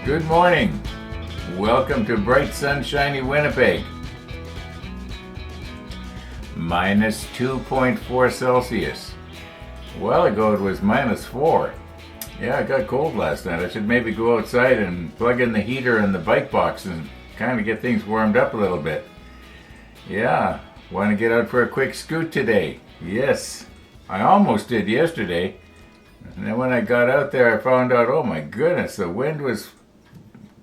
Good morning. Welcome to bright, sunshiny Winnipeg. Minus 2.4 Celsius. A while ago it was minus 4. Yeah, it got cold last night. I should maybe go outside and plug in the heater and the bike box and kind of get things warmed up a little bit. Yeah, want to get out for a quick scoot today? Yes, I almost did yesterday. And then when I got out there, I found out, oh my goodness, the wind was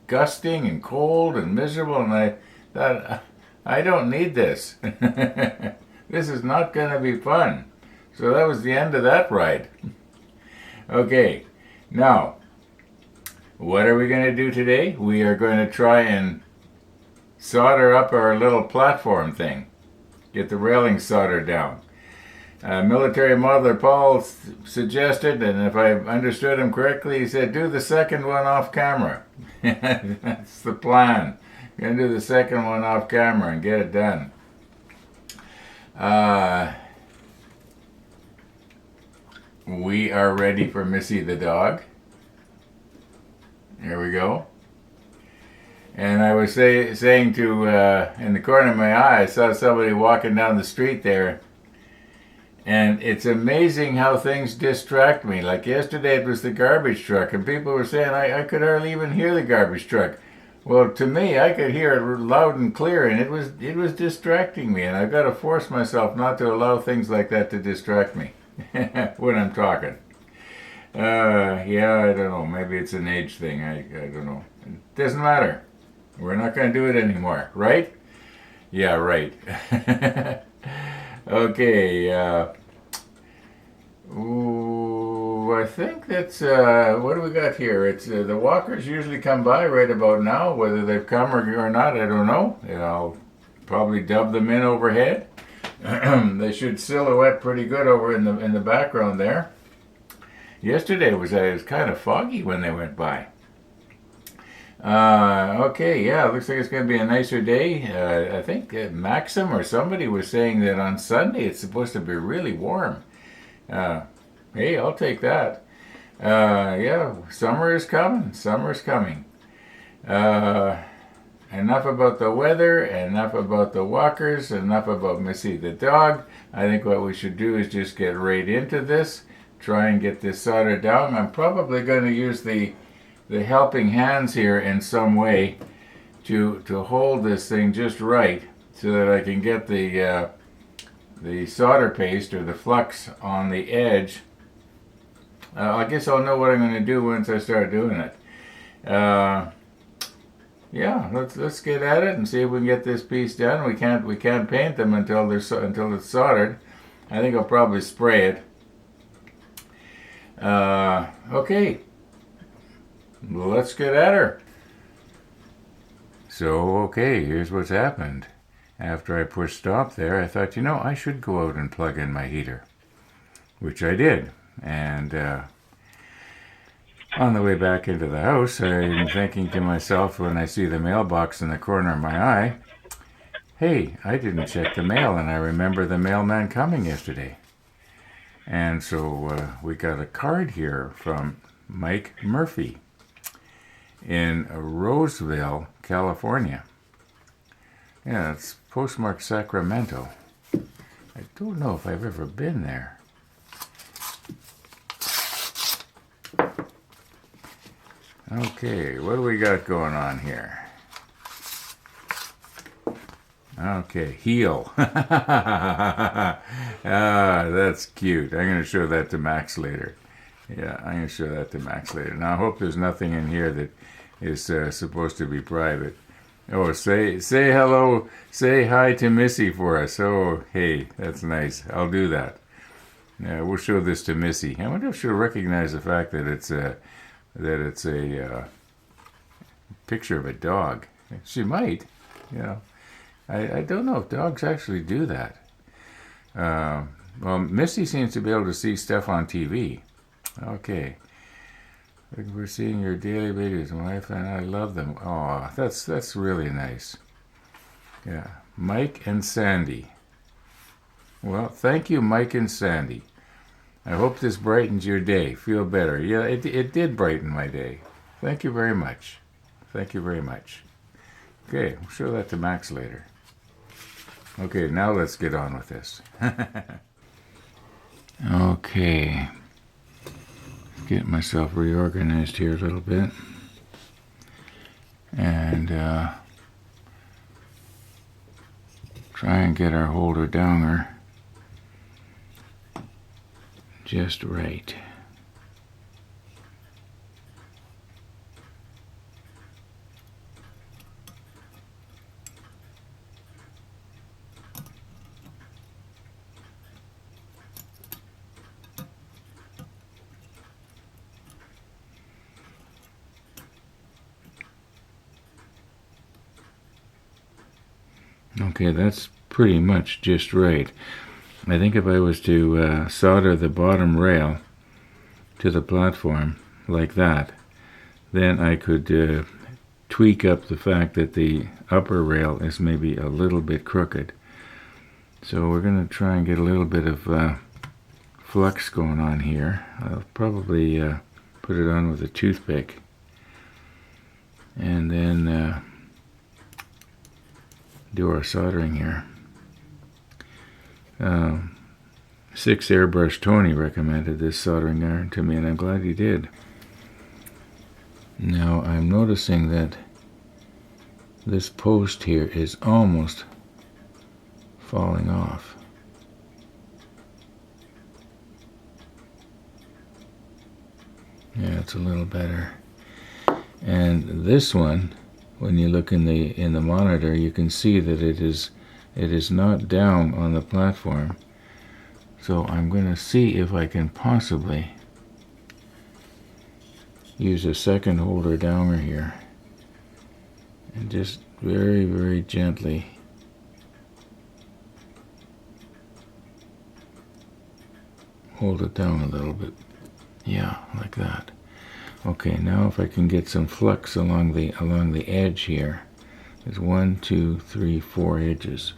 gusting and cold and miserable, and I thought, I don't need this. This is not going to be fun. So that was the end of that ride. Okay, now, what are we going to do today? We are going to try and solder up our little platform thing. Get the railing soldered down. Military modeler Paul suggested, and if I understood him correctly, he said, do the second one off camera. That's the plan. We're going to do the second one off camera and get it done. We are ready for Missy the dog. Here we go. And I was saying to, in the corner of my eye, I saw somebody walking down the street there. And it's amazing how things distract me. Like yesterday it was the garbage truck, and people were saying I could hardly even hear the garbage truck. Well, to me, I could hear it loud and clear, and it was distracting me, and I've got to force myself not to allow things like that to distract me when I'm talking. Yeah, I don't know. Maybe it's an age thing. I don't know. It doesn't matter. We're not going to do it anymore, right? Yeah, right. Okay, I think that's, what do we got here? It's, the walkers usually come by right about now. Whether they've come or not, I don't know. I'll probably dub them in overhead. They should silhouette pretty good over in the background there. Yesterday it was kind of foggy when they went by. Okay, yeah, looks like it's going to be a nicer day. I think Maxim or somebody was saying that on Sunday it's supposed to be really warm. Hey, I'll take that. Yeah, summer is coming. Summer's coming. Enough about the weather, enough about the walkers, enough about Missy the dog. I think what we should do is just get right into this, try and get this soldered down. I'm probably going to use the helping hands here in some way to hold this thing just right so that I can get the solder paste or the flux on the edge. I guess I'll know what I'm going to do once I start doing it. Yeah, let's get at it and see if we can get this piece done. We can't paint them until it's soldered. I think I'll probably spray it. Okay. Let's get at her. So, okay, here's what's happened. After I pushed stop there, I thought, I should go out and plug in my heater, which I did. And on the way back into the house, I'm thinking to myself when I see the mailbox in the corner of my eye, hey, I didn't check the mail, and I remember the mailman coming yesterday. And so we got a card here from Mike Murphy in Roseville, California. Yeah, it's postmarked Sacramento. I don't know if I've ever been there. Okay, what do we got going on here? Okay, heel. That's cute. I'm going to show that to Max later. Yeah, I'm going to show that to Max later. Now, I hope there's nothing in here that is supposed to be private. Oh, say hello, say hi to Missy for us. Oh, hey, that's nice. I'll do that. Yeah, we'll show this to Missy. I wonder if she'll recognize the fact that it's a picture of a dog. She might. I don't know if dogs actually do that. Well, Missy seems to be able to see stuff on TV. Okay. We're seeing your daily videos, wife, and I love them. Oh, that's really nice. Yeah, Mike and Sandy. Well, thank you, Mike and Sandy. I hope this brightens your day. Feel better. Yeah, it did brighten my day. Thank you very much. Thank you very much. Okay, we'll show that to Max later. Okay, now let's get on with this. Okay. Get myself reorganized here a little bit. And try and get our holder downer just right. Okay, that's pretty much just right. I think if I was to solder the bottom rail to the platform like that, then I could tweak up the fact that the upper rail is maybe a little bit crooked. So we're going to try and get a little bit of flux going on here. I'll probably put it on with a toothpick. And then do our soldering here. 6 Airbrush Tony recommended this soldering iron to me, and I'm glad he did. Now I'm noticing that this post here is almost falling off. Yeah, it's a little better. And this one, when you look in the monitor, you can see that it is not down on the platform. So I'm going to see if I can possibly use a second holder downer here and just very, very gently hold it down a little bit. Yeah, like that. Okay, now if I can get some flux along the edge here. There's 1, 2, 3, 4 edges.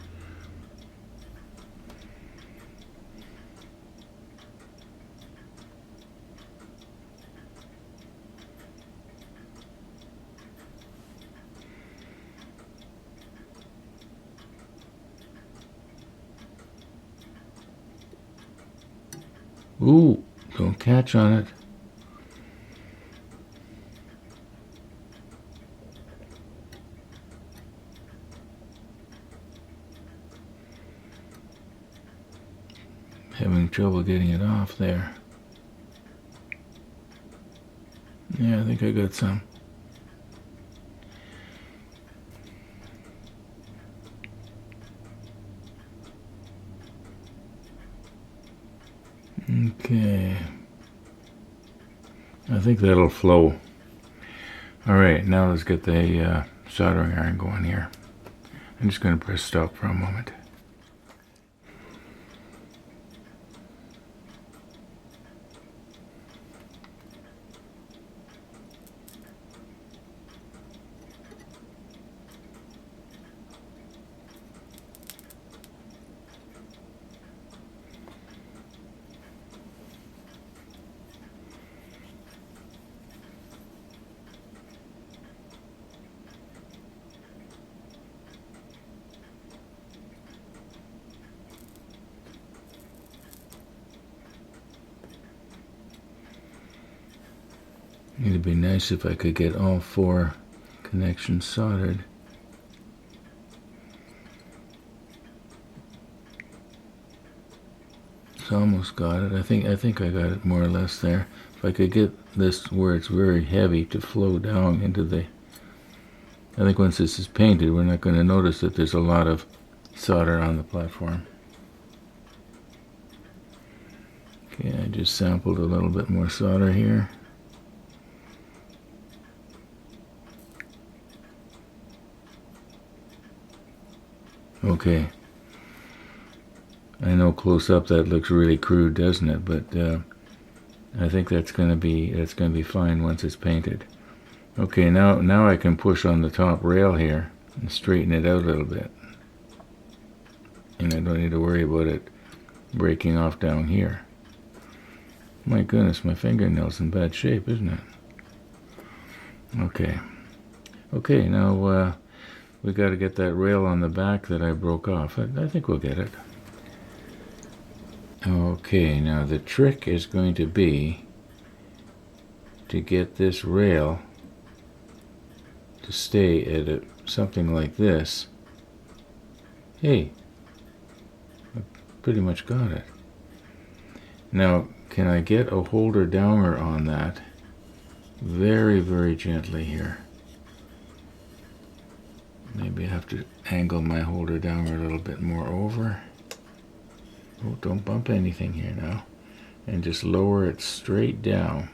Ooh, don't catch on it. Having trouble getting it off there. Yeah, I think I got some. Okay. I think that'll flow. Alright, now let's get the soldering iron going here. I'm just going to press stop for a moment. It'd be nice if I could get all 4 connections soldered. It's almost got it. I think I got it more or less there. If I could get this where it's very heavy to flow down into the... I think once this is painted, we're not going to notice that there's a lot of solder on the platform. Okay, I just sampled a little bit more solder here. Okay. I know close up that looks really crude, doesn't it? But I think that's gonna be fine once it's painted. Okay, now I can push on the top rail here and straighten it out a little bit. And I don't need to worry about it breaking off down here. My goodness, my fingernail's in bad shape, isn't it? Okay. Okay, now we got to get that rail on the back that I broke off. I think we'll get it. Okay, now the trick is going to be to get this rail to stay at something like this. Hey, I pretty much got it. Now, can I get a holder downer on that? Very, very gently here. Maybe I have to angle my holder downer a little bit more over. Oh, don't bump anything here now. And just lower it straight down.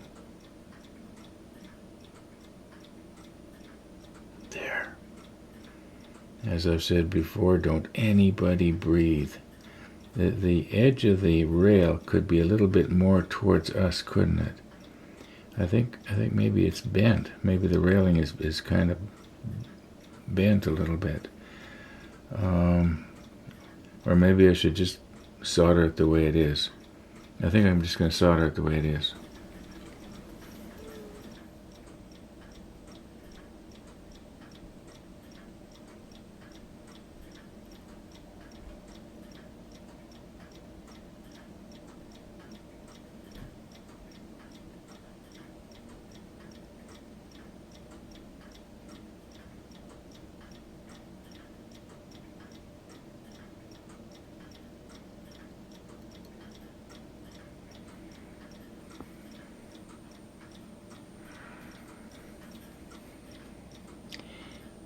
There. As I've said before, don't anybody breathe. The edge of the rail could be a little bit more towards us, couldn't it? I think maybe it's bent. Maybe the railing is kind of bent a little bit. Or maybe I should just solder it the way it is. I think I'm just going to solder it the way it is.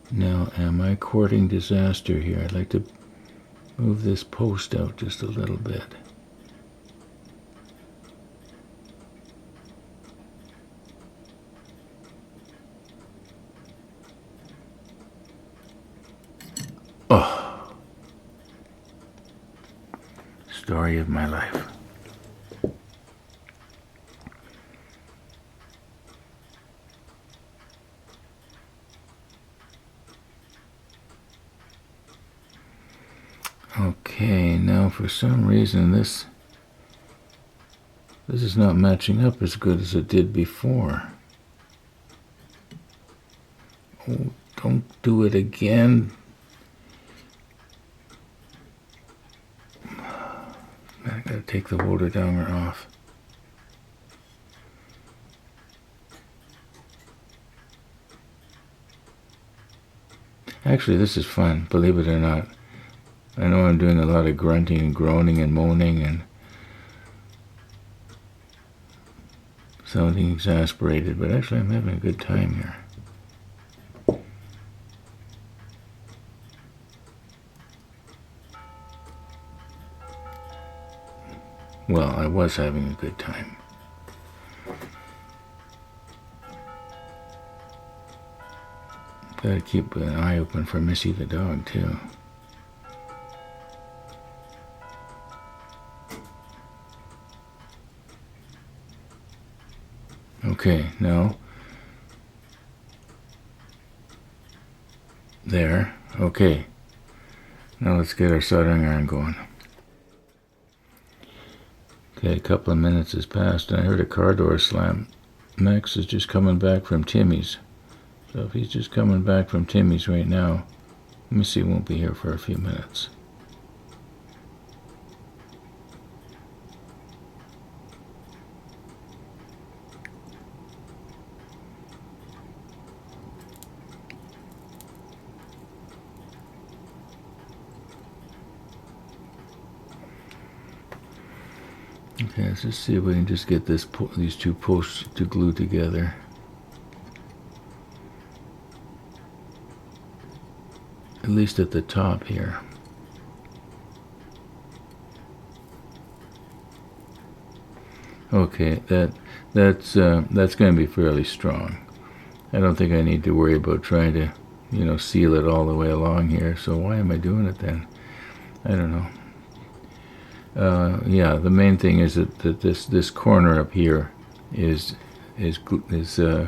Now, am I courting disaster here? I'd like to move this post out just a little bit. Oh, story of my life. Okay, now for some reason this is not matching up as good as it did before. Oh, don't do it again. I gotta take the holder downer off. Actually, this is fun, believe it or not. I know I'm doing a lot of grunting and groaning and moaning and sounding exasperated, but actually I'm having a good time here. Well, I was having a good time. Gotta keep an eye open for Missy the dog, too. Okay, now. There. Okay. Now let's get our soldering iron going. Okay, a couple of minutes has passed and I heard a car door slam. Max is just coming back from Timmy's. So if he's just coming back from Timmy's right now, Missy won't be here for a few minutes. Okay, let's just see if we can just get these two posts to glue together. At least at the top here. Okay, that's going to be fairly strong. I don't think I need to worry about trying to, seal it all the way along here. So why am I doing it then? I don't know. Yeah, the main thing is that this corner up here is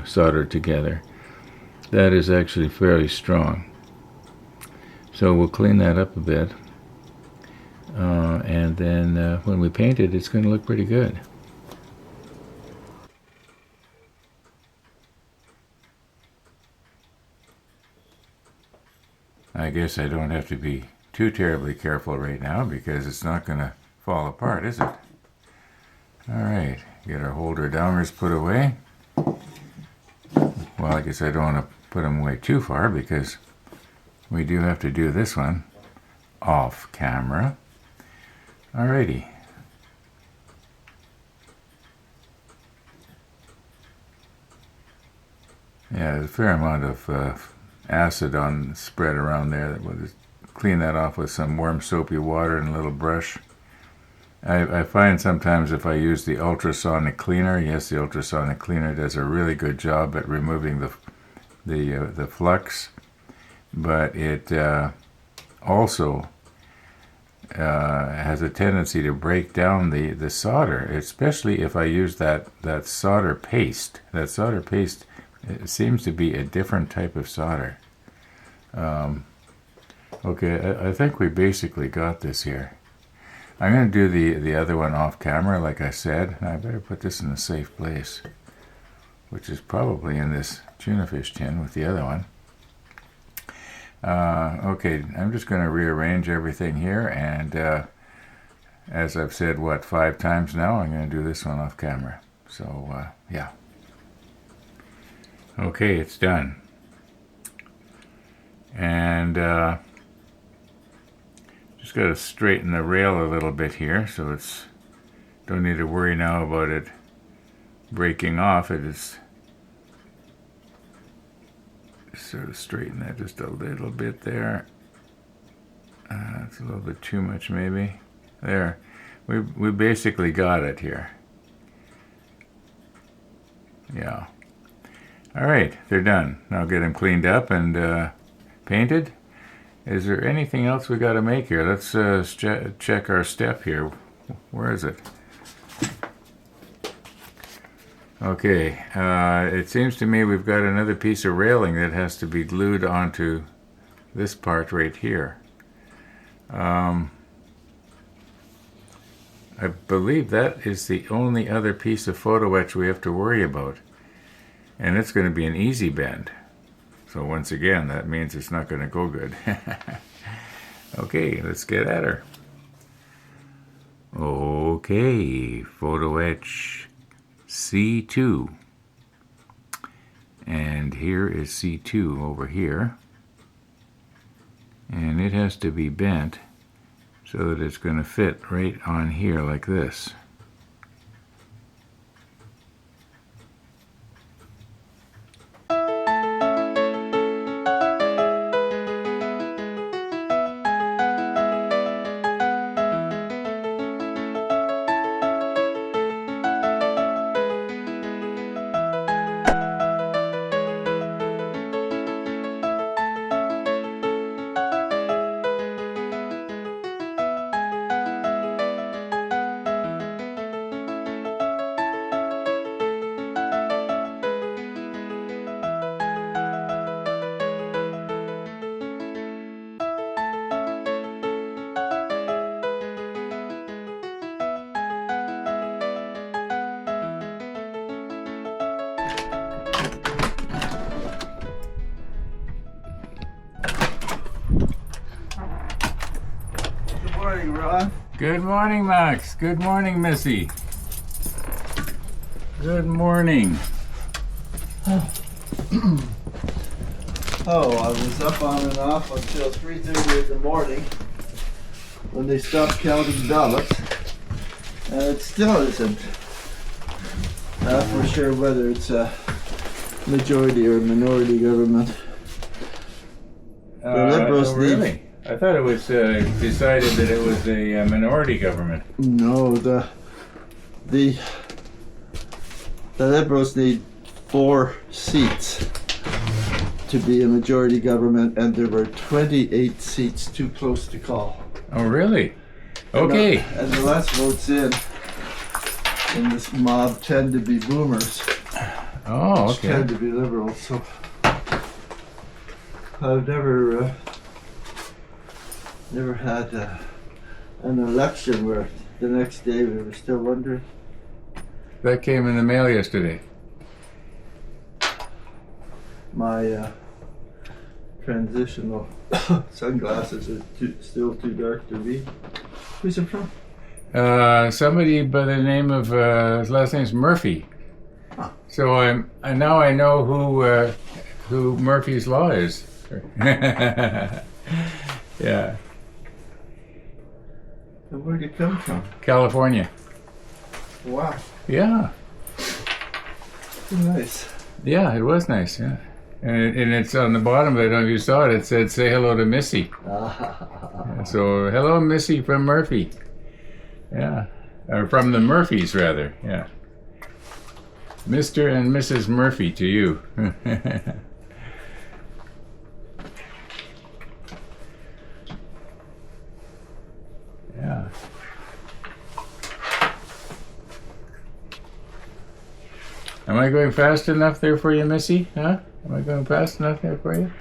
soldered together. That is actually fairly strong. So we'll clean that up a bit, and then when we paint it, it's going to look pretty good. I guess I don't have to be too terribly careful right now because it's not going to fall apart, is it? All right, get our holder downers put away. Well, I guess I don't want to put them away too far because we do have to do this one off camera. Alrighty. Yeah, there's a fair amount of acid spread around there. That we'll just clean that off with some warm soapy water and a little brush. I find sometimes if I use the ultrasonic cleaner, yes, the ultrasonic cleaner does a really good job at removing the flux, but it also has a tendency to break down the solder, especially if I use that solder paste. That solder paste, it seems to be a different type of solder. Okay, I think we basically got this here. I'm going to do the other one off camera, like I said. I better put this in a safe place, which is probably in this tuna fish tin with the other one. Okay, I'm just going to rearrange everything here, and as I've said, 5 times now, I'm going to do this one off camera. So, yeah. Okay, it's done. And just got to straighten the rail a little bit here, so it's don't need to worry now about it breaking off. It is sort of straighten that just a little bit there. It's a little bit too much maybe. There, we basically got it here. Yeah. All right, they're done. Now get them cleaned up and painted. Is there anything else we got to make here? Let's check our step here. Where is it? Okay, it seems to me we've got another piece of railing that has to be glued onto this part right here. I believe that is the only other piece of photo etch we have to worry about. And it's going to be an easy bend. So once again, that means it's not going to go good. Okay, let's get at her. Okay, photo etch C2. And here is C2 over here. And it has to be bent so that it's going to fit right on here like this. Good morning, Ron. Good morning, Max. Good morning, Missy. Good morning. Oh, I was up on and off until 3:30 in the morning when they stopped counting ballots, and it still isn't for sure whether it's a majority or minority government. The Liberals really? I thought it was decided that it was a minority government. No, the Liberals need 4 seats to be a majority government, and there were 28 seats too close to call. Oh, really? Okay. And the last votes in this mob tend to be boomers. Oh, Which okay. tend to be liberals. So I've never had an election where the next day we were still wondering. That came in the mail yesterday. My transitional Sunglasses are still too dark to read. Who's it from? Somebody by the name of his last name's Murphy. Huh. So now I know who Murphy's Law is. Yeah, And where'd it come from? California. Wow. Yeah, Nice. yeah, it was nice. Yeah, and it's on the bottom. I don't know if you saw it. It said, "Say hello to Missy." So hello, Missy from Murphy. Yeah, or from the Murphys rather. Yeah, Mr. and Mrs. Murphy to you. Yeah. Am I going fast enough there for you, Missy? Huh? Am I going fast enough there for you?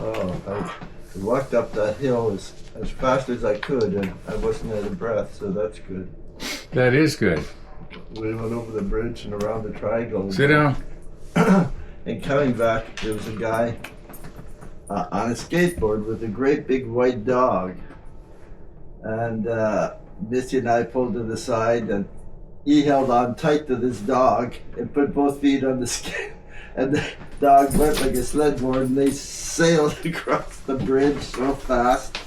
Oh, I walked up that hill as fast as I could, and I wasn't out of breath, so that's good. That is good. We went over the bridge and around the triangle. Sit down. And coming back, there was a guy on a skateboard with a great big white dog. And Missy and I pulled to the side, and he held on tight to this dog and put both feet on the skate. And the dog went like a sled board, and they sailed across the bridge so fast.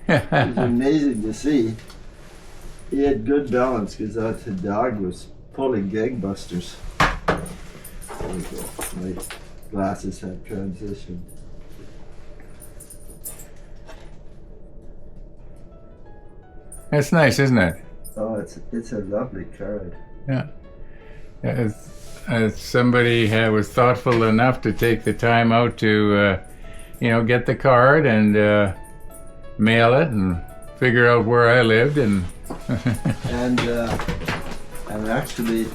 It was amazing to see. He had good balance because that dog was pulling gangbusters. There we go. My glasses have transitioned. That's nice, isn't it? Oh, it's a lovely card. Yeah. Yeah, as somebody was thoughtful enough to take the time out to, get the card and mail it and figure out where I lived and. and actually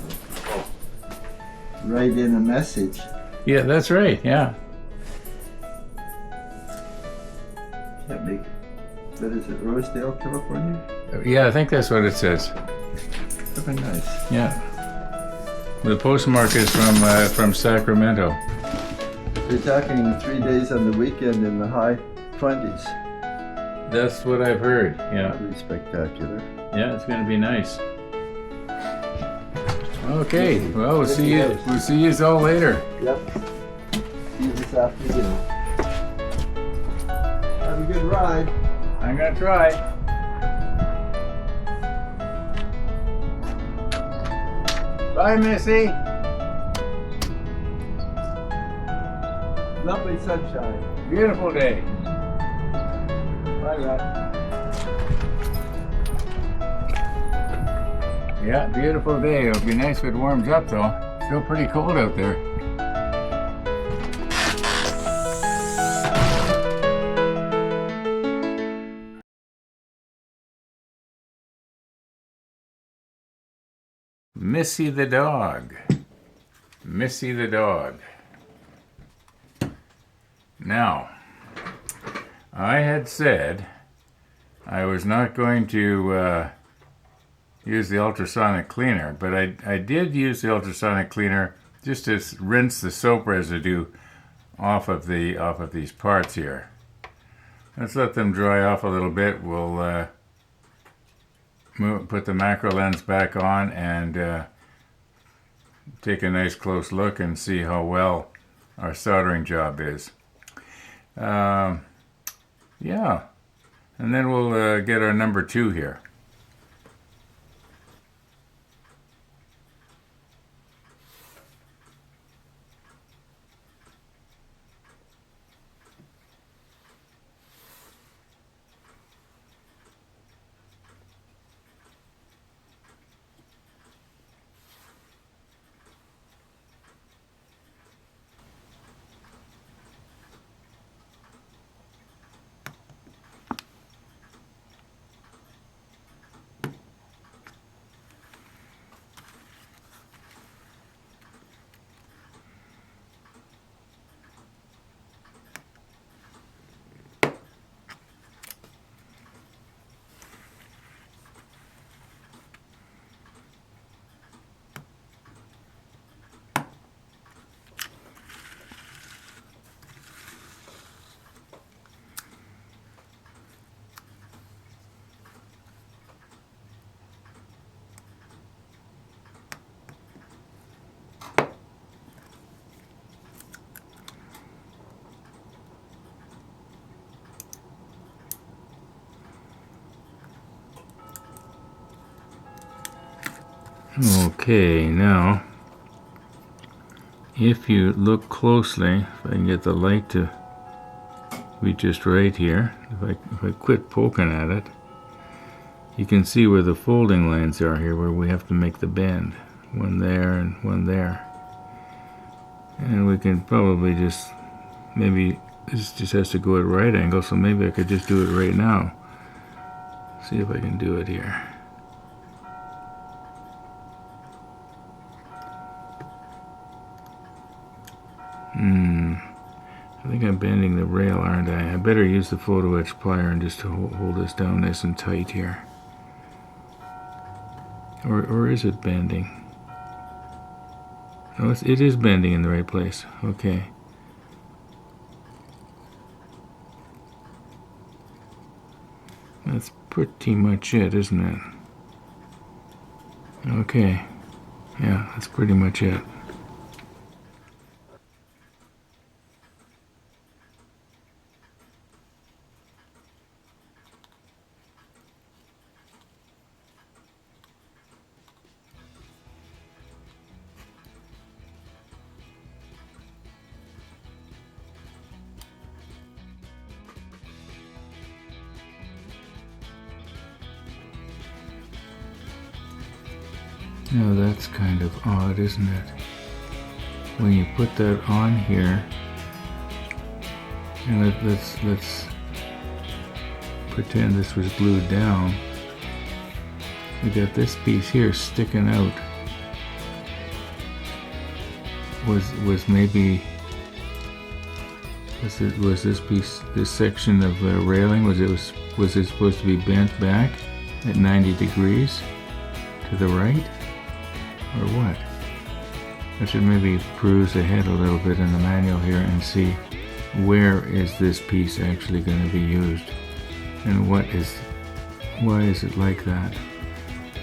write in a message. Yeah, that's right. Yeah. Can't make. What is it? Rosedale, California. Yeah, I think that's what it says. Very nice. Yeah. The postmark is from Sacramento. They're talking 3 days on the weekend in the high 20s. That's what I've heard. Yeah. That'll be spectacular. Yeah, it's going to be nice. Okay. Well, we'll see you. We'll see you all later. Yep. See you this afternoon. Have a good ride. I'm gonna try. Bye, Missy. Lovely sunshine. Beautiful day. Bye, Rat. Yeah, beautiful day. It'll be nice if it warms up, though. Still pretty cold out there. Missy the dog. Missy the dog. Now, I had said I was not going to use the ultrasonic cleaner, but I did use the ultrasonic cleaner just to rinse the soap residue off of these parts here. Let's let them dry off a little bit. We'll put the macro lens back on and take a nice close look and see how well our soldering job is. Yeah, and then we'll get our number 2 here. Okay, now if you look closely, if I can get the light to be just right here, if I quit poking at it, you can see where the folding lines are here, where we have to make the bend. One there and one there. And we can probably just, maybe this just has to go at right angle, so maybe I could just do it right now. See if I can do it here. I think I'm bending the rail, aren't I? I better use the photo etch plier and just to hold this down nice and tight here. Or is it bending? Oh, it is bending in the right place. Okay. That's pretty much it, isn't it? Okay. Yeah, that's pretty much it. Now that's kind of odd, isn't it? When you put that on here, and let's pretend this was glued down. We got this piece here sticking out. Was maybe was this piece, this section of railing, was it supposed to be bent back at 90 degrees to the right? Or what? I should maybe peruse ahead a little bit in the manual here and see where is this piece actually going to be used, and why is it like that?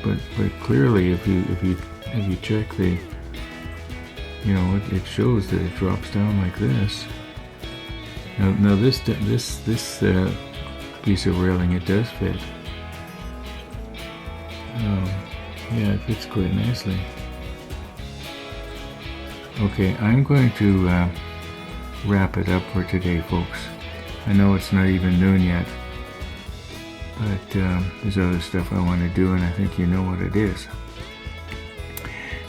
But clearly, if you check the, you know, it shows that it drops down like this. Now this piece of railing, it does fit. Yeah, it fits quite nicely. Okay, I'm going to wrap it up for today, folks. I know it's not even noon yet, but there's other stuff I want to do, and I think you know what it is.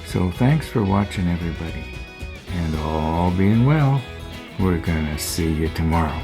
So thanks for watching, everybody, and all being well, we're gonna see you tomorrow.